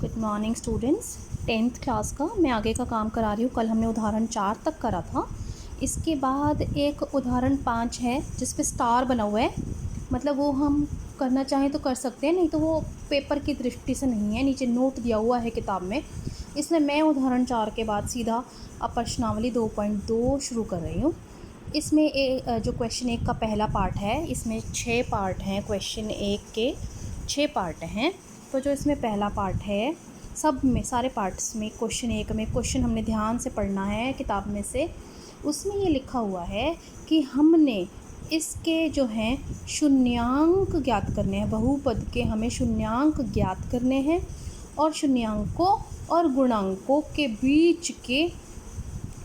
Good morning students. 10th class का मैं आगे का काम करा रही हूँ। कल हमने उदाहरण 4 तक करा था। इसके बाद एक उदाहरण 5 है जिस पे स्टार बना हुआ है, मतलब वो हम करना चाहें तो कर सकते हैं, नहीं तो वो पेपर की दृष्टि से नहीं है, नीचे नोट दिया हुआ है किताब में। इसलिए मैं उदाहरण 4 के बाद सीधा अब प्रश्नावली 2.2 शुरू कर रही हूँ। इसमें जो क्वेश्चन 1 का पहला पार्ट है, इसमें 6 पार्ट हैं। क्वेश्चन 1 के 6 पार्ट हैं। तो जो इसमें पहला पार्ट है, सब में सारे पार्ट्स में क्वेश्चन 1 में क्वेश्चन हमने ध्यान से पढ़ना है किताब में से। उसमें ये लिखा हुआ है कि हमने इसके जो हैं शून्यांक ज्ञात करने हैं, बहुपद के हमें शून्यांक ज्ञात करने हैं और शून्यांकों और गुणांकों के बीच के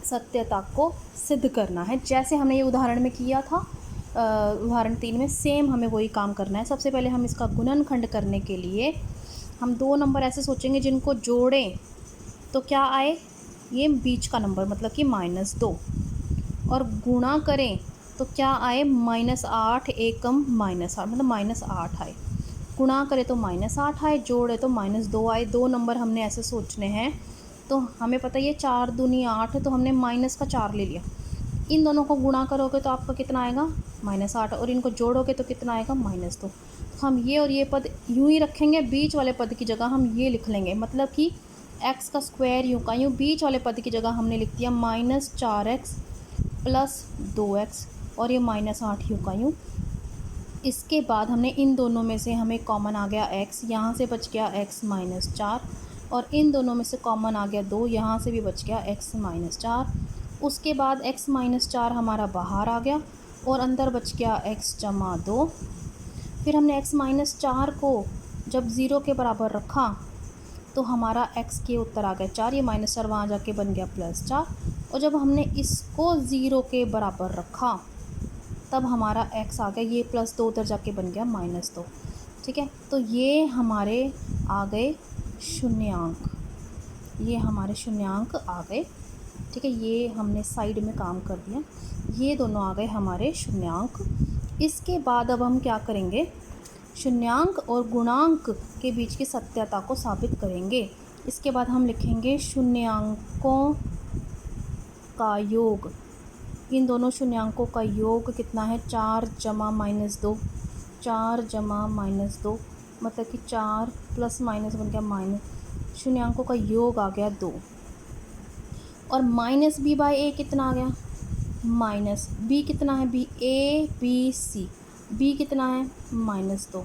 सत्यता को सिद्ध करना है, जैसे हमने ये उदाहरण में किया था। उदाहरण 3 में सेम हमें वही काम करना है। सबसे पहले हम इसका गुणनखंड करने के लिए हम 2 नंबर ऐसे सोचेंगे जिनको जोड़ें तो क्या आए, ये बीच का नंबर मतलब कि -2, और गुणा करें तो क्या आए -8 एकम -8 मतलब -8 आए। गुणा करें तो -8 आए, जोड़े तो -2 आए। 2 नंबर हमने ऐसे सोचने हैं। तो हमें पता है ये 4 दूनी 8 है, तो हमने -4 ले लिया। इन दोनों को गुणा करोगे तो आपका कितना आएगा -8, और इनको जोड़ोगे तो कितना आएगा -2। तो हम ये और ये पद यूं ही रखेंगे, बीच वाले पद की जगह हम ये लिख लेंगे, मतलब कि x का स्क्वायर यूं का यूं, बीच वाले पद की जगह हमने लिख दिया -4x + 2x, और ये -8 यूं का यूं। इसके बाद हमने इन दोनों में से हमें कॉमन आ गया x, यहाँ से बच गया x -4, और इन दोनों में से कॉमन आ गया 2, यहाँ से भी बच गया x -4। उसके बाद x -4 हमारा बाहर आ गया और अंदर बच गया x जमा 2। फिर हमने x -4 को जब 0 के बराबर रखा तो हमारा x के उत्तर आ गया 4, ये -4 वहाँ जाके बन गया +4, और जब हमने इसको 0 के बराबर रखा तब हमारा x आ गया, ये +2 उधर जाके बन गया -2। ठीक है, तो ये हमारे आ गए शून्यांक, ये हमारे शून्यांक आ गए। ठीक है, ये हमने साइड में काम कर दिया, ये दोनों आ गए हमारे शून्यांक। इसके बाद अब हम क्या करेंगे, शून्यांक और गुणांक के बीच की सत्यता को साबित करेंगे। इसके बाद हम लिखेंगे शून्यांकों का योग। इन दोनों शून्यांकों का योग कितना है, 4 जमा -2, 4 जमा -2 मतलब कि 4 प्लस माइनस बन गया माइनस, शून्यांकों का योग आ गया 2। और -b/a कितना आ गया, -b कितना है, b a b c, b कितना है -2,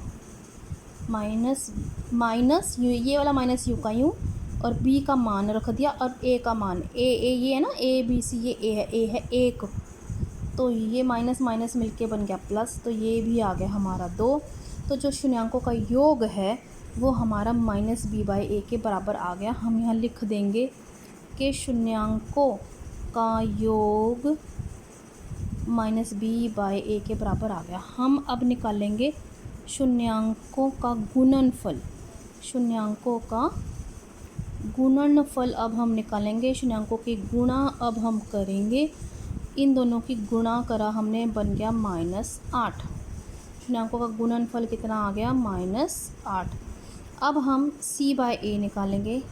माइनस ये वाला माइनस यू का यूँ, और b का मान रख दिया, और a का मान a ये है ना, a b c, ये a है 1, तो ये माइनस माइनस मिलके बन गया प्लस, तो ये भी आ गया हमारा 2। तो जो शून्यांकों का योग है वो हमारा -b/a के बराबर आ गया। हम यहाँ लिख देंगे कि शून्यांकों का योग -b/a के बराबर आ गया। हम अब निकालेंगे शून्यांकों का गुणनफल। शून्यांकों का गुणनफल अब हम निकालेंगे, शून्यांकों की गुणा अब हम करेंगे। इन दोनों की गुणा करा हमने, बन गया -8। शून्यांकों का गुणनफल कितना आ गया, -8। अब हम c/a निकालेंगे।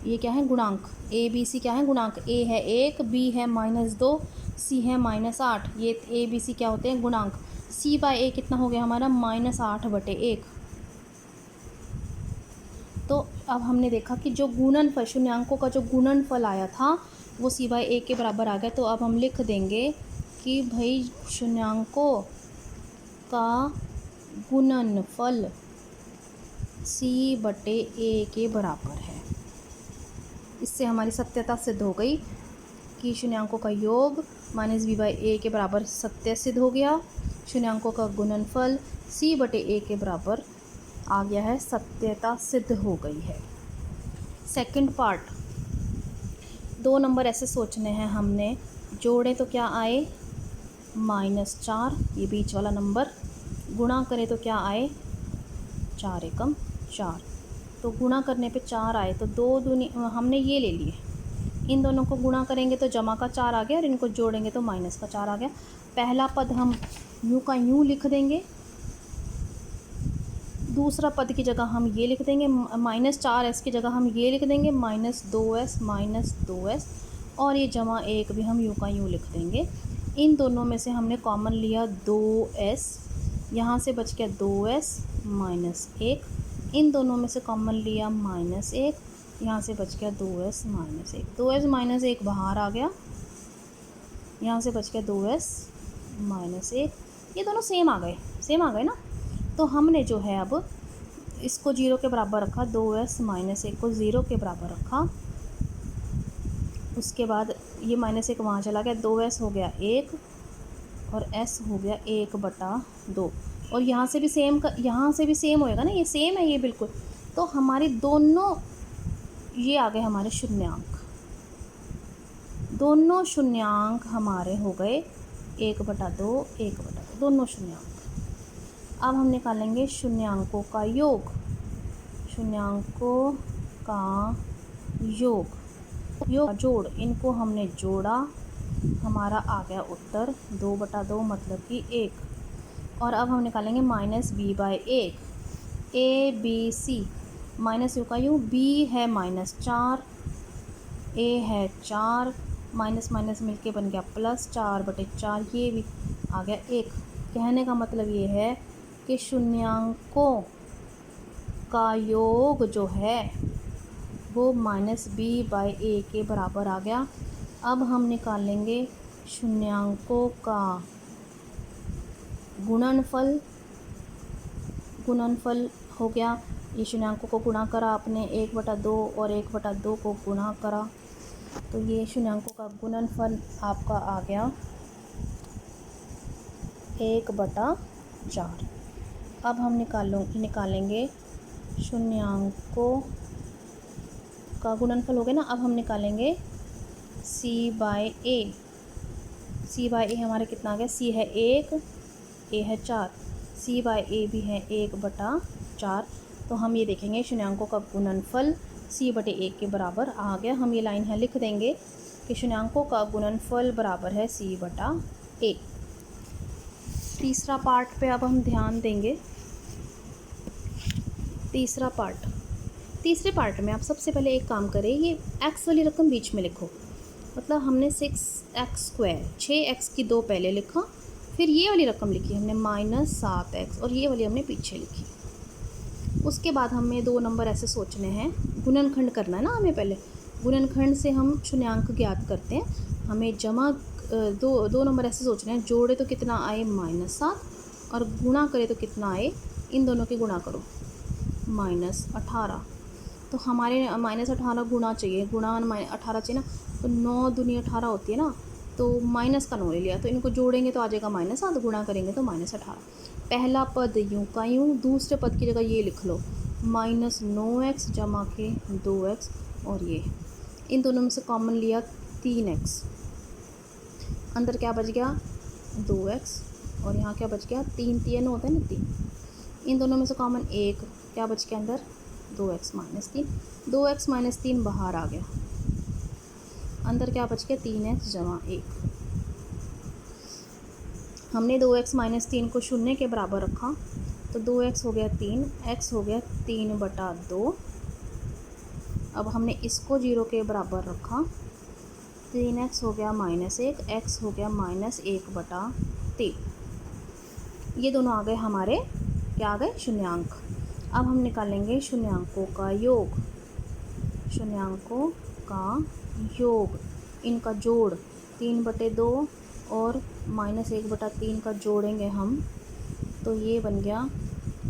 ये क्या है, गुणांक। a b c क्या है, गुणांक। a है 1, b है -2, c है -8। ये a b c क्या होते हैं, गुणांक। c/a कितना हो गया हमारा, -8/1। तो अब हमने देखा कि जो गुणनफल, शून्यांकों का जो गुणनफल आया था वो c/a के बराबर आ गया। तो अब हम लिख देंगे कि भाई शून्यांकों का गुणनफल c/a के बराबर है। इससे हमारी सत्यता सिद्ध हो गई कि शून्यांकों का योग -b/a के बराबर सत्य सिद्ध हो गया। शून्यांकों का गुणनफल c/a के बराबर आ गया है, सत्यता सिद्ध हो गई है। सेकंड पार्ट, 2 नंबर ऐसे सोचने हैं हमने, जोड़ें तो क्या आए -4, ये बीच वाला नंबर। गुणा करें तो क्या आए 4 एकम 4, तो गुणा करने पे 4 आए, तो 2 दूनी हमने ये ले लिए। इन दोनों को गुणा करेंगे तो जमा का 4 आ गया, और इनको जोड़ेंगे तो माइनस का 4 आ गया। पहला पद हम यूँ का यूँ लिख देंगे, दूसरा पद की जगह हम ये लिख देंगे, -4s की जगह हम ये लिख देंगे, -2s और ये जमा 1 भी हम यूँ का यूँ लिख देंगे। इन दोनों में से हमने कॉमन लिया 2s, यहाँ से बच गया 2s -1। इन दोनों में से कॉमन लिया -1, यहाँ से बच गया 2s -1। 2s -1 बाहर आ गया, यहाँ से बच गया 2s -1। ये दोनों सेम आ गए ना। तो हमने जो है अब इसको 0 के बराबर रखा, 2s -1 को 0 के बराबर रखा। उसके बाद ये -1 वहाँ चला गया, 2s हो गया 1 और s हो गया 1/2। और यहाँ से भी सेम होएगा ना, ये सेम है ये बिल्कुल। तो हमारी दोनों ये आ गए हमारे शून्यांक, दोनों शून्यांक हमारे हो गए 1/2 1/2, दोनों शून्यांक। अब हम निकालेंगे शून्यांकों का योग, शून्यांकों का जोड़। इनको हमने जोड़ा, हमारा आ गया उत्तर 2/2 मतलब कि 1। और अब हम निकालेंगे -b/1, a b c, minus you का यू, b है -4, a है 4, माइनस माइनस मिलके बन गया +4/4, ये भी आ गया 1। कहने का मतलब ये है कि शून्यांकों का योग जो है वो -b/a के बराबर आ गया। अब हम निकालेंगे शून्यांकों का गुणनफल हो गया। ये शून्यांकों को गुणा करा आपने, 1/2 और 1/2 को गुणा करा, तो ये शून्यांकों का गुणनफल आपका आ गया 1/4। अब हम निकालेंगे शून्यांकों का गुणनफल हो गया ना। अब हम निकालेंगे c/a। c/a हमारे कितना आ गया, c है 1, a है 4, c/a भी है 1/4। तो हम ये देखेंगे शून्यांकों का गुणनफल c/a के बराबर आ गया। हम ये लाइन है लिख देंगे कि शून्यांकों का गुणनफल बराबर है c/a। तीसरा पार्ट पे अब हम ध्यान देंगे। तीसरे पार्ट में आप सबसे पहले एक काम करें, ये x वाली रकम बीच में लिखो। मतलब हमने 6x², 6x की 2 पहले लिखा, फिर ये वाली रकम लिखी हमने -7x और ये वाली हमने पीछे लिखी। उसके बाद हमें 2 नंबर ऐसे सोचने हैं, गुणनखंड करना है ना हमें पहले। गुणनखंड से हम शून्यांक ज्ञात करते हैं। हमें जमा दो नंबर ऐसे सोचने हैं, जोड़े तो कितना आए -7 और गुणा करे तो कितना आए, इन दोनों की गुणा करो -18। तो हमारे -18 गुणा चाहिए, गुणा 18 चाहिए ना। तो 9 दूनी 18 होती है ना, तो माइनस का 9 ले लिया, तो इनको जोड़ेंगे तो आ जाएगा -7, गुणा करेंगे तो -18। पहला पद यूँ का यूँ, दूसरे पद की जगह ये लिख लो -9x जमा के 2x, और ये इन दोनों में से कॉमन लिया 3x, अंदर क्या बच गया 2x, और यहाँ क्या बच गया 3 3 होता है ना 3। इन दोनों में से कॉमन 1, क्या बच गया अंदर 2x -3, 2x -3 बाहर आ गया, अंदर क्या बच गया 3x जमा 1। हमने 2x -3 को 0 के बराबर रखा, तो 2x हो गया 3, x हो गया 3/2। अब हमने इसको 0 के बराबर रखा, 3x हो गया -1, x हो गया -1/3। ये दोनों आ गए हमारे, क्या आ गए शून्यांक। अब हम निकालेंगे शून्यांकों का योग, शून्यांकों का योग, इनका जोड़ 3/2 और -1/3 का जोड़ेंगे हम, तो ये बन गया,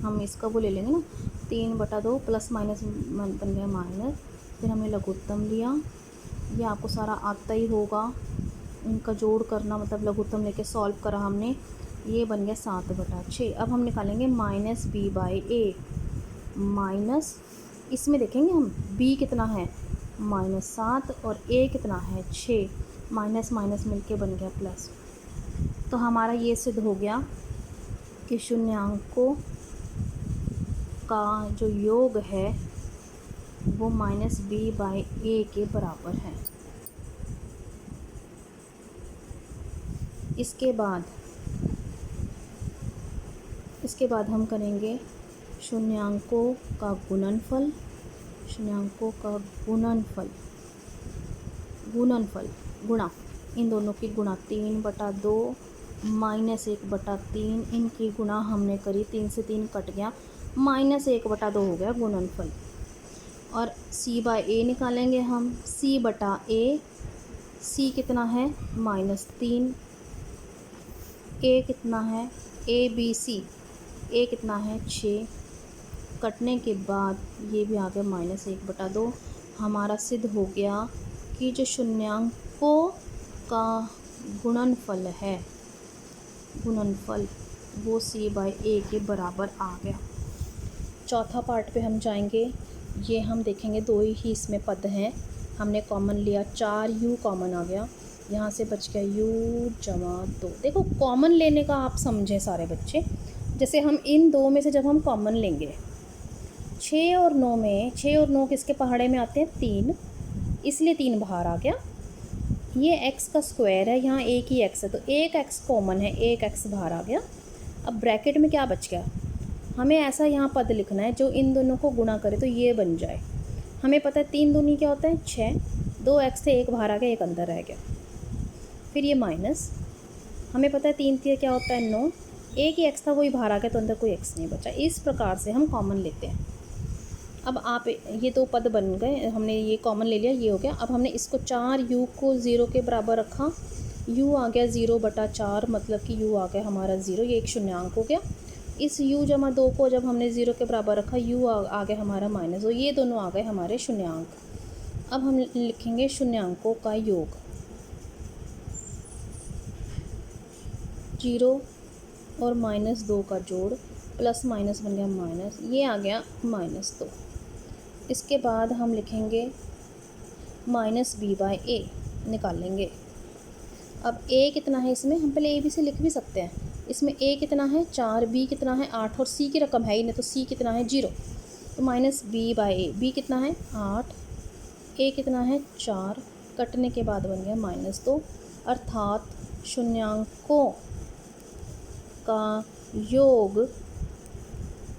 हम इसका वो ले लेंगे ना 3/2 प्लस माइनस बन गया माइनस, फिर हमने लघुत्तम लिया, ये आपको सारा आता ही होगा, इनका जोड़ करना मतलब लघुत्तम लेके सॉल्व करा हमने, ये बन गया 7/6। अब हम निकालेंगे -b/a, माइनस इसमें देखेंगे हम b कितना है -7 और a कितना है 6, माइनस माइनस मिलके बन गया प्लस। तो हमारा ये सिद्ध हो गया कि शून्यांकों का जो योग है वो -b/a के बराबर है। इसके बाद हम करेंगे शून्यांकों का गुणनफल, शून्यांकों का गुणनफल, गुणनफल गुणा इन दोनों की गुणा 3/2 -1/3, इनकी गुणा हमने करी, 3 से 3 कट गया, -1/2 हो गया गुणनफल। और c/a निकालेंगे हम, c/a, c कितना है -3, a कितना है abc, a कितना है 6, कटने के बाद ये भी आ गया -1/2। हमारा सिद्ध हो गया कि जो शून्यांकों का गुणनफल है, गुणनफल वो c/a के बराबर आ गया। चौथा पार्ट पे हम जाएंगे। ये हम देखेंगे 2 ही इसमें पद हैं, हमने कॉमन लिया, 4u कॉमन आ गया, यहाँ से बच गया u जमा 2। देखो कॉमन लेने का आप समझें सारे बच्चे, जैसे हम इन 2 में से जब हम कॉमन लेंगे, 6 और 9 में, 6 और 9 किसके पहाड़े में आते हैं 3, इसलिए 3 बाहर आ गया। ये x का स्क्वायर है, यहाँ एक ही x है तो एक x कॉमन है, एक x बाहर आ गया। अब ब्रैकेट में क्या बच गया, हमें ऐसा यहाँ पद लिखना है जो इन दोनों को गुणा करे तो ये बन जाए। हमें पता है 3 दूनी क्या होता है 6, 2x थे, एक बाहर आ गया, एक अंदर रह गया। फिर ये माइनस, हमें पता है 3 क्या होता है 9, एक ही x था वही बाहर आ गया तो अंदर कोई x नहीं बचा। इस प्रकार से हम कॉमन लेते हैं। अब आप ये 2 पद बन गए, हमने ये कॉमन ले लिया, ये हो गया। अब हमने इसको 4u को 0 के बराबर रखा, u आ गया 0/4, मतलब कि u आ गया हमारा 0, ये एक शून्यांक हो गया। इस u जमा 2 को जब हमने 0 के बराबर रखा, u आ गया हमारा माइनस, तो ये दोनों आ गए हमारे शून्यांक। अब हम लिखेंगे शून्यांकों का योग, 0 और -2 का जोड़, प्लस माइनस बन गया माइनस, ये आ गया -2। इसके बाद हम लिखेंगे -b/a निकालेंगे। अब a कितना है इसमें, हम पहले a b से लिख भी सकते हैं। इसमें a कितना है 4, b कितना है 8 और c की रकम है ही नहीं तो c कितना है 0, तो -b/a, b कितना है 8, a कितना है 4, कटने के बाद बन गया -2, अर्थात शून्यांकों का योग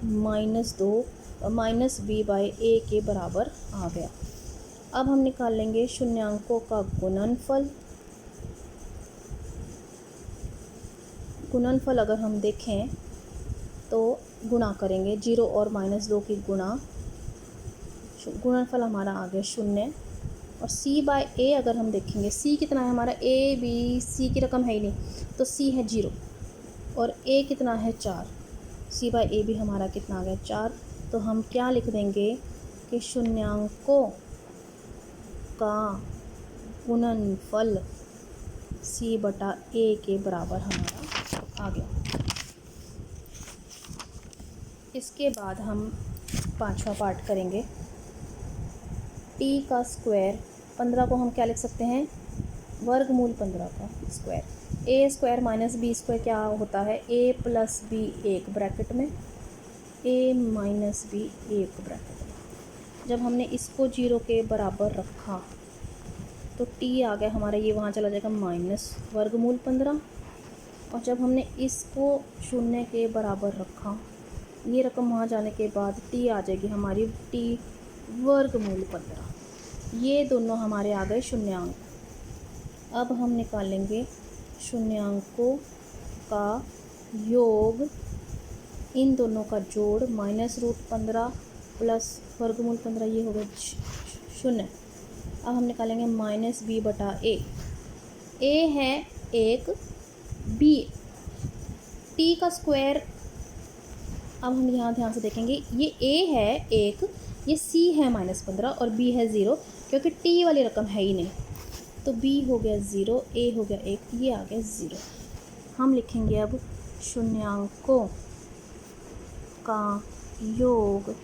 -2 -b/a के बराबर आ गया। अब हम निकाल लेंगे शून्यांकों का गुणनफल। गुणनफल अगर हम देखें तो गुणा करेंगे, 0 और -2 की गुणा, गुणनफल हमारा आ गया 0। और c/a अगर हम देखेंगे, c कितना है हमारा a b, c की रकम है ही नहीं तो c है 0 और a कितना है 4, c/a भी हमारा कितना आ गया 4। तो हम क्या लिख देंगे कि शून्यांकों का गुणनफल c/a के बराबर हमारा आ गया। इसके बाद हम 5वां पार्ट करेंगे। t का स्क्वायर 15 को हम क्या लिख सकते हैं, वर्गमूल 15 का square. a square minus b square क्या होता है, a + b, एक ब्रैकेट में, a - b एक ब्रैकेट में। जब हमने इसको 0 के बराबर रखा तो t आ गया हमारा, ये वहाँ चला जाएगा वर्गमूल 15। और जब हमने इसको 0 के बराबर रखा, ये रकम वहाँ जाने के बाद t आ जाएगी हमारी t वर्गमूल 15। ये दोनों हमारे आ गए शून्यांक। अब हम निकालेंगे शून्यांकों का योग, इन दोनों का जोड़, -√15 प्लस वर्गमूल 15, ये हो गया 0। अब हम निकालेंगे -b/a। a है 1, b, t का स्क्वायर, अब हम यहाँ ध्यान से देखेंगे, ये a है 1, ये c है -15 और b है 0, क्योंकि t वाली रकम है ही नहीं तो b हो गया 0, a हो गया 1, ये आ गया 0। हम लिखेंगे अब शून्यांकों का योग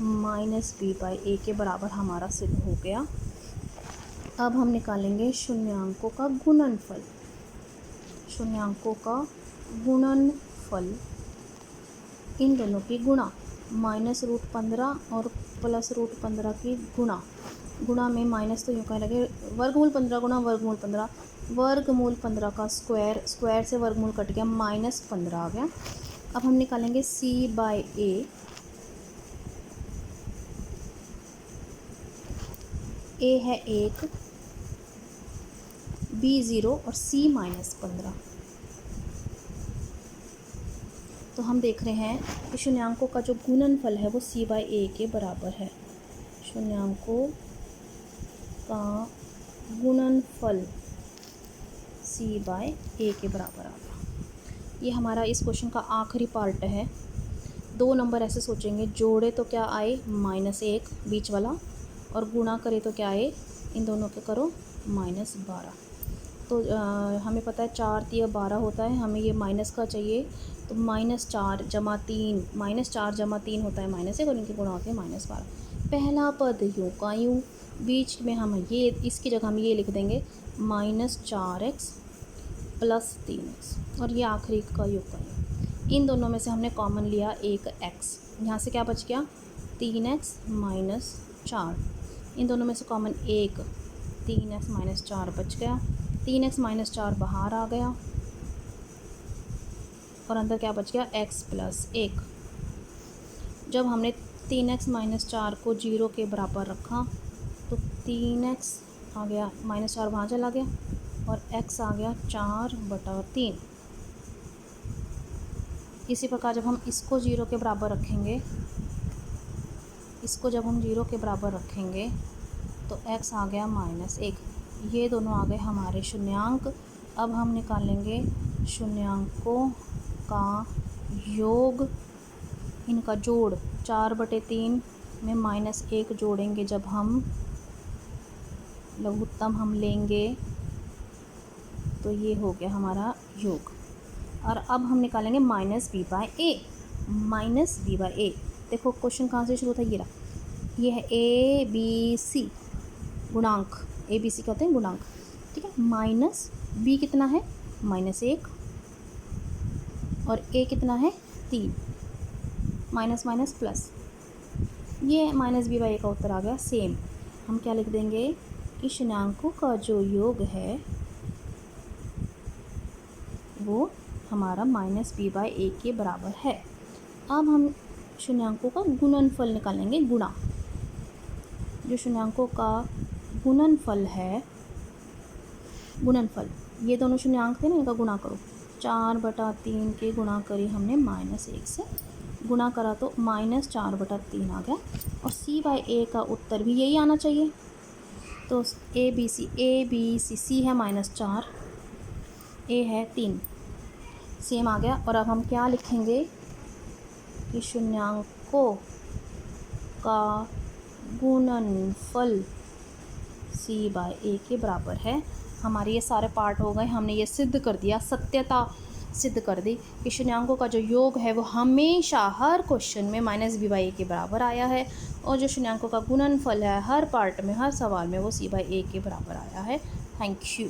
-b/a के बराबर हमारा सिद्ध हो गया। अब हम निकालेंगे शून्यांकों का गुणनफल। शून्यांकों का गुणनफल, इन दोनों की गुणा, -√15 और +√15 की गुणा, गुणा में माइनस तो यूँ कह लगे, वर्गमूल 15 गुणा वर्गमूल 15, वर्गमूल 15 का स्क्वायर, स्क्वायर से वर्गमूल कट गया, -15 आ गया। अब हम निकालेंगे c बाय a। a है 1, b 0 और c -15। तो हम देख रहे हैं कि शून्यांकों का जो गुणनफल है वो c बाय a के बराबर है। शून्यांकों का गुणनफल c बाय a के बराबर आ गया। ये हमारा इस क्वेश्चन का आखिरी पार्ट है। 2 नंबर ऐसे सोचेंगे, जोड़े तो क्या आए -1 बीच वाला, और गुणा करे तो क्या आए, इन दोनों के करो -12। तो हमें पता है 4 × 12 होता है, हमें ये माइनस का चाहिए, तो -4 + 3, -4 + 3 होता है -1 और इनके गुणा होते हैं -12। पहला पद यूँ का यूँ, बीच में हम ये इसकी जगह हम ये लिख देंगे -4x + 3x, और ये आखिरी का योग का योग। इन दोनों में से हमने कॉमन लिया एक x, यहाँ से क्या बच गया 3x - 4। इन दोनों में से कॉमन एक 3x - 4 बच गया, 3x - 4 बाहर आ गया और अंदर क्या बच गया x + 1। जब हमने 3x - 4 को 0 के बराबर रखा तो 3x आ गया, -4 वहाँ चला गया और x आ गया 4/3। इसी प्रकार जब हम इसको 0 के बराबर रखेंगे, इसको जब हम 0 के बराबर रखेंगे तो x आ गया -1। ये दोनों आ गए हमारे शून्यांक। अब हम निकालेंगे शून्यांकों का योग, इनका जोड़। 4/3 में -1 जोड़ेंगे जब हम लघुत्तम हम लेंगे तो ये हो गया हमारा योग। और अब हम निकालेंगे -b/a। -b/a, देखो क्वेश्चन कहाँ से शुरू था, ये रहा, ये है a b c गुणांक। a b c कहते हैं गुणांक, ठीक है। माइनस b कितना है -1 और a कितना है 3, माइनस माइनस प्लस, ये -b/a का उत्तर आ गया। सेम हम क्या लिख देंगे कि शून्यांकों का जो योग है वो हमारा -b/a के बराबर है। अब हम शून्यांकों का गुणनफल निकालेंगे, गुणा। जो शून्यांकों का गुणनफल है, गुणनफल, ये दोनों शून्यांक थे ना, इनका गुणा करो। 4/3 के गुणा करी हमने -1 से, गुणा करा तो -4/3 आ गया। और c/a का उत्तर भी यही आना चाहिए। तो a b c, c है -4, a है 3, सेम आ गया। और अब हम क्या लिखेंगे कि शून्यांकों का गुणनफल c/a के बराबर है। हमारे ये सारे पार्ट हो गए, हमने ये सिद्ध कर दिया, सत्यता सिद्ध कर दी कि शून्यांकों का जो योग है वो हमेशा हर क्वेश्चन में -b/a के बराबर आया है, और जो शून्यांकों का गुणनफल है हर पार्ट में, हर सवाल में वो c/a के बराबर आया है। Thank you.